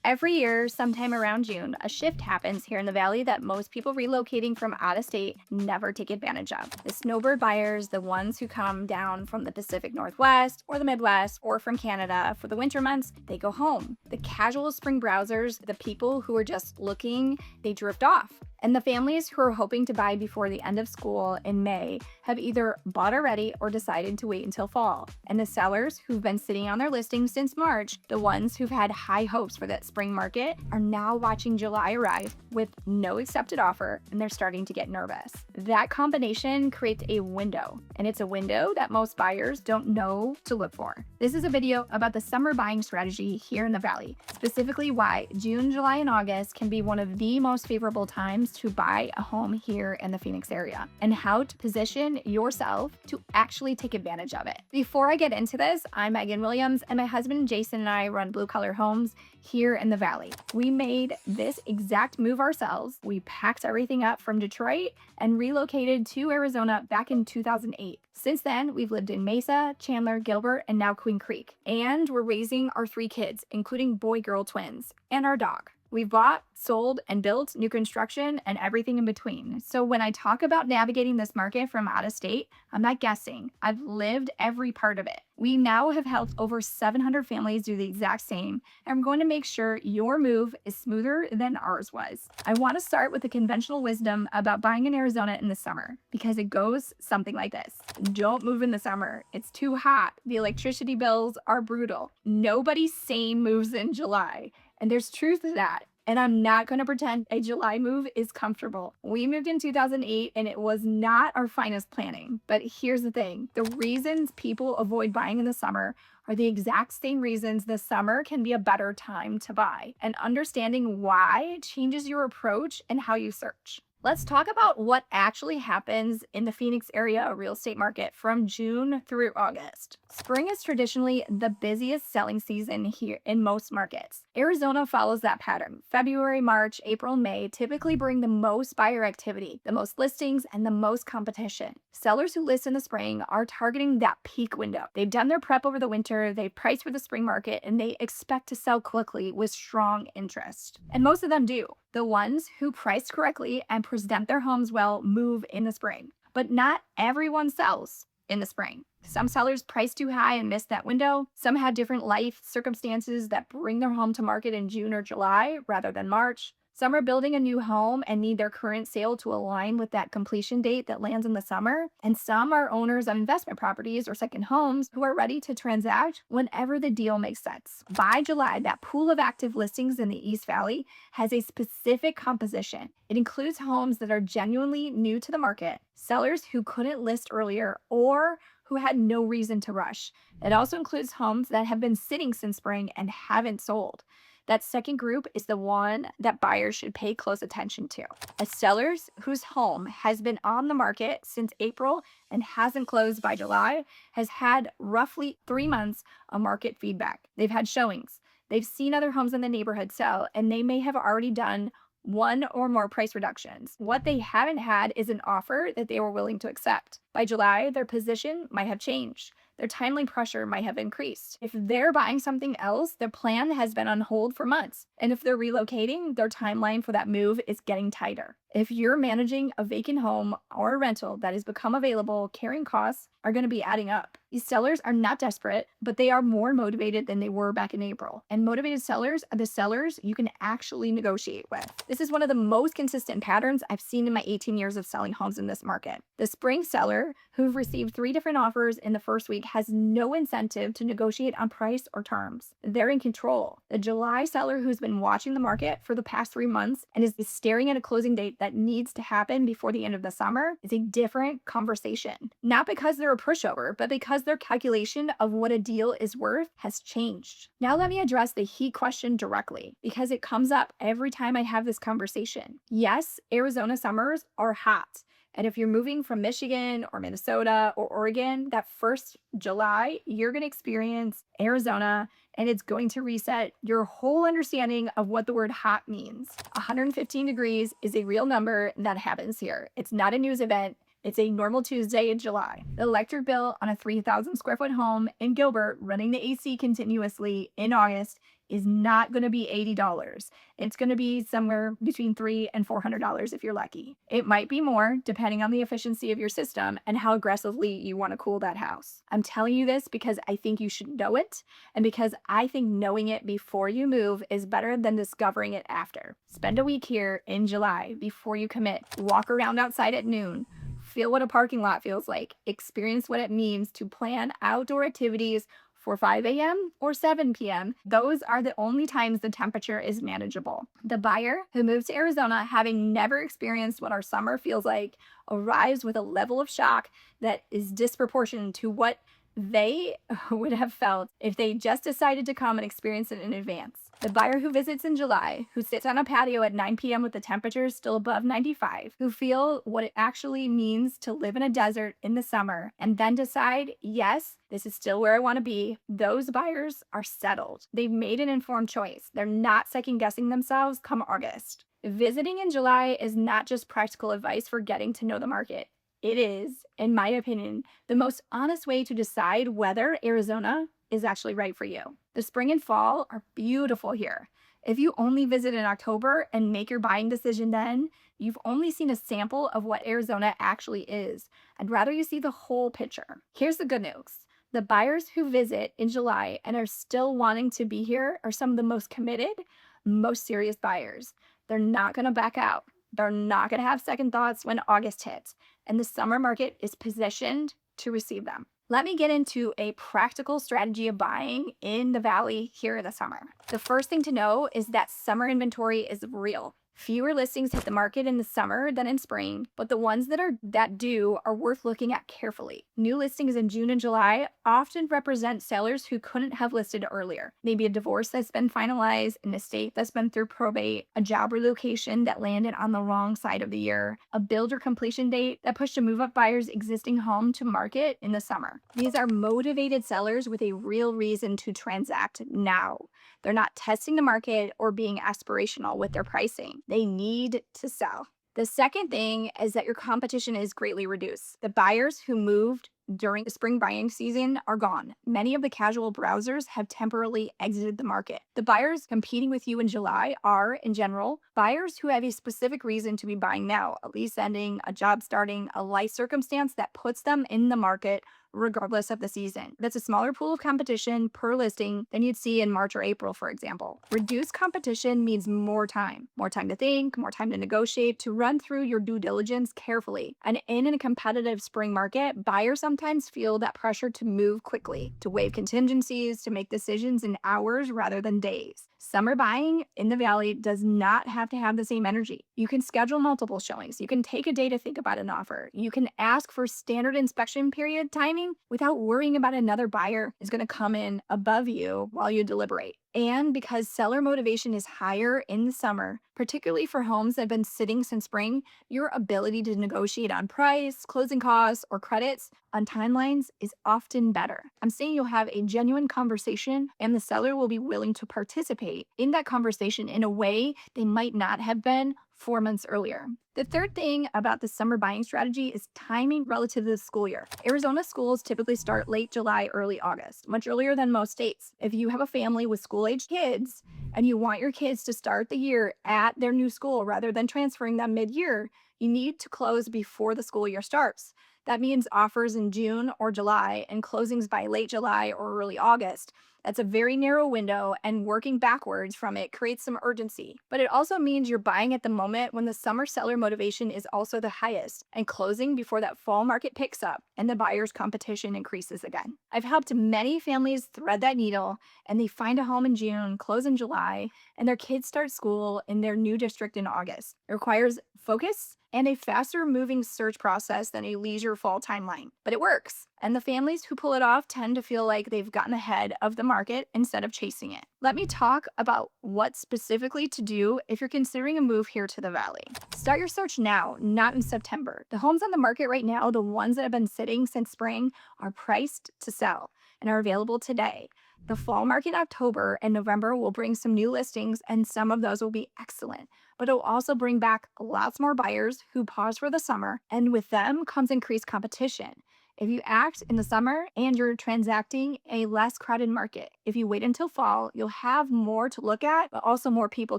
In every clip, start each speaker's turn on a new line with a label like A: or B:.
A: Every year, sometime around June, a shift happens here in the valley that most people relocating from out of state never take advantage of. The snowbird buyers, the ones who come down from the Pacific Northwest or the Midwest or from Canada for the winter months, they go home. The casual spring browsers, the people who are just looking, they drift off. And the families who are hoping to buy before the end of school in May have either bought already or decided to wait until fall. And the sellers who've been sitting on their listings since March, the ones who've had high hopes for that spring market, are now watching July arrive with no accepted offer, and they're starting to get nervous. That combination creates a window, and it's a window that most buyers don't know to look for. This is a video about the summer buying strategy here in the Valley, specifically why June, July, and August can be one of the most favorable times to buy a home here in the Phoenix area, and how to position yourself to actually take advantage of it. Before I get into this, I'm Megan Williams, and my husband Jason and I run Blue Collar Homes here in the Valley. We made this exact move ourselves. We packed everything up from Detroit and relocated to Arizona back in 2008. Since then, we've lived in Mesa, Chandler, Gilbert, and now Queen Creek. And we're raising our 3 kids, including boy-girl twins, and our dog. We've bought, sold, and built new construction and everything in between. So when I talk about navigating this market from out of state, I'm not guessing. I've lived every part of it. We now have helped over 700 families do the exact same, and I'm going to make sure your move is smoother than ours was. I want to start with the conventional wisdom about buying in Arizona in the summer, because it goes something like this. Don't move in the summer. It's too hot. The electricity bills are brutal. Nobody sane moves in July. And there's truth to that. And I'm not going to pretend a July move is comfortable. We moved in 2008 and it was not our finest planning. But here's the thing. The reasons people avoid buying in the summer are the exact same reasons the summer can be a better time to buy. And understanding why changes your approach and how you search. Let's talk about what actually happens in the Phoenix area real estate market from June through August. Spring is traditionally the busiest selling season here in most markets. Arizona follows that pattern. February, March, April, May typically bring the most buyer activity, the most listings, and the most competition. Sellers who list in the spring are targeting that peak window. They've done their prep over the winter, they've priced for the spring market, and they expect to sell quickly with strong interest. And most of them do. The ones who price correctly and present their homes well move in the spring. But not everyone sells in the spring. Some sellers price too high and miss that window. Some have different life circumstances that bring their home to market in June or July rather than March. Some are building a new home and need their current sale to align with that completion date that lands in the summer. And some are owners of investment properties or second homes who are ready to transact whenever the deal makes sense. By July, that pool of active listings in the East Valley has a specific composition. It includes homes that are genuinely new to the market, sellers who couldn't list earlier, or who had no reason to rush. It also includes homes that have been sitting since spring and haven't sold. That second group is the one that buyers should pay close attention to. A sellers whose home has been on the market since April and hasn't closed by July has had roughly 3 months of market feedback. They've had showings. They've seen other homes in the neighborhood sell, and they may have already done 1 or more price reductions. What they haven't had is an offer that they were willing to accept. By July, their position might have changed. Their timeline pressure might have increased. If they're buying something else, their plan has been on hold for months. And if they're relocating, their timeline for that move is getting tighter. If you're managing a vacant home or a rental that has become available, carrying costs are going to be adding up. These sellers are not desperate, but they are more motivated than they were back in April. And motivated sellers are the sellers you can actually negotiate with. This is one of the most consistent patterns I've seen in my 18 years of selling homes in this market. The spring seller who've received 3 different offers in the first week has no incentive to negotiate on price or terms. They're in control. The July seller who's been watching the market for the past 3 months and is staring at a closing date that needs to happen before the end of the summer is a different conversation. Not because they're a pushover, but because their calculation of what a deal is worth has changed. Now let me address the heat question directly, because it comes up every time I have this conversation. Yes, Arizona summers are hot. And if you're moving from Michigan or Minnesota or Oregon, that first July, you're going to experience Arizona, and it's going to reset your whole understanding of what the word hot means. 115 degrees is a real number that happens here. It's not a news event. It's a normal Tuesday in July. The electric bill on a 3,000 square foot home in Gilbert running the AC continuously in August is not going to be $80. It's going to be somewhere between $300 and $400 if you're lucky. It might be more depending on the efficiency of your system and how aggressively you want to cool that house. I'm telling you this because I think you should know it, and because I think knowing it before you move is better than discovering it after. Spend a week here in July before you commit. Walk around outside at noon. Feel what a parking lot feels like. Experience what it means to plan outdoor activities for 5 a.m. or 7 p.m. Those are the only times the temperature is manageable. The buyer who moves to Arizona, having never experienced what our summer feels like, arrives with a level of shock that is disproportionate to what they would have felt if they just decided to come and experience it in advance. The buyer who visits in July, who sits on a patio at 9 p.m. with the temperatures still above 95, who feel what it actually means to live in a desert in the summer, and then decide, yes, this is still where I want to be, those buyers are settled. They've made an informed choice. They're not second guessing themselves come August. Visiting in July is not just practical advice for getting to know the market. It is, in my opinion, the most honest way to decide whether Arizona is actually right for you. The spring and fall are beautiful here. If you only visit in October and make your buying decision then, you've only seen a sample of what Arizona actually is. I'd rather you see the whole picture. Here's the good news. The buyers who visit in July and are still wanting to be here are some of the most committed, most serious buyers. They're not going to back out. They're not going to have second thoughts when August hits, and the summer market is positioned to receive them. Let me get into a practical strategy of buying in the Valley here in the summer. The first thing to know is that summer inventory is real. Fewer listings hit the market in the summer than in spring, but the ones that do are worth looking at carefully. New listings in June and July often represent sellers who couldn't have listed earlier. Maybe a divorce that's been finalized, an estate that's been through probate, a job relocation that landed on the wrong side of the year, a builder completion date that pushed a move-up buyer's existing home to market in the summer. These are motivated sellers with a real reason to transact now. They're not testing the market or being aspirational with their pricing. They need to sell. The second thing is that your competition is greatly reduced. The buyers who moved during the spring buying season are gone. Many of the casual browsers have temporarily exited the market. The buyers competing with you in July are, in general, buyers who have a specific reason to be buying now, a lease ending, a job starting, a life circumstance that puts them in the market regardless of the season. That's a smaller pool of competition per listing than you'd see in March or April, for example. Reduced competition means more time to think, more time to negotiate, to run through your due diligence carefully. And in a competitive spring market, buyers sometimes feel that pressure to move quickly, to waive contingencies, to make decisions in hours rather than days. Summer buying in the Valley does not have to have the same energy. You can schedule multiple showings. You can take a day to think about an offer. You can ask for standard inspection period timing without worrying about another buyer is going to come in above you while you deliberate. And because seller motivation is higher in the summer, particularly for homes that have been sitting since spring, your ability to negotiate on price, closing costs, or credits on timelines is often better. I'm saying you'll have a genuine conversation and the seller will be willing to participate in that conversation in a way they might not have been 4 months earlier. The third thing about the summer buying strategy is timing relative to the school year. Arizona schools typically start late July, early August, much earlier than most states. If you have a family with school-age kids and you want your kids to start the year at their new school rather than transferring them mid-year, you need to close before the school year starts. That means offers in June or July and closings by late July or early August. That's a very narrow window, and working backwards from it creates some urgency. But it also means you're buying at the moment when the summer seller motivation is also the highest, and closing before that fall market picks up and the buyer's competition increases again. I've helped many families thread that needle, and they find a home in June, close in July, and their kids start school in their new district in August. It requires focus and a faster moving search process than a leisure fall timeline. But it works. And the families who pull it off tend to feel like they've gotten ahead of the market instead of chasing it. Let me talk about what specifically to do if you're considering a move here to the Valley. Start your search now, not in September. The homes on the market right now, the ones that have been sitting since spring, are priced to sell and are available today. The fall market in October and November will bring some new listings, and some of those will be excellent. But it'll also bring back lots more buyers who pause for the summer, and with them comes increased competition. if you act in the summer and you're transacting a less crowded market. If you wait until fall, you'll have more to look at, but also more people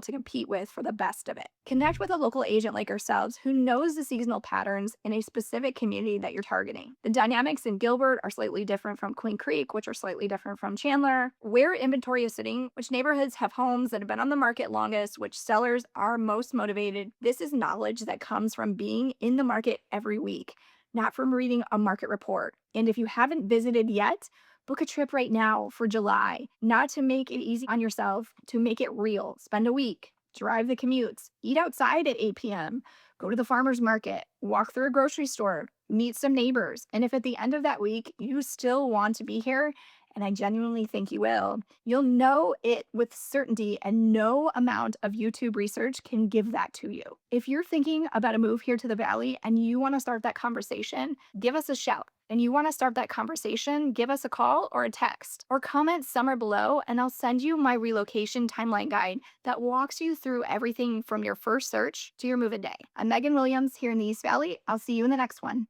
A: to compete with for the best of it. Connect with a local agent like ourselves who knows the seasonal patterns in a specific community that you're targeting. The dynamics in Gilbert are slightly different from Queen Creek, which are slightly different from Chandler. Where inventory is sitting, which neighborhoods have homes that have been on the market longest, which sellers are most motivated. This is knowledge that comes from being in the market every week, not from reading a market report. And if you haven't visited yet, book a trip right now for July, not to make it easy on yourself, to make it real. Spend a week, drive the commutes, eat outside at 8 p.m., go to the farmer's market, walk through a grocery store, meet some neighbors. And if at the end of that week you still want to be here, and I genuinely think you will, you'll know it with certainty, and no amount of YouTube research can give that to you. If you're thinking about a move here to the Valley and you want to start that conversation, give us a shout. And you want to start that conversation, give us a call or a text or comment somewhere below, and I'll send you my relocation timeline guide that walks you through everything from your first search to your move-in day. I'm Megan Williams here in the East Valley. I'll see you in the next one.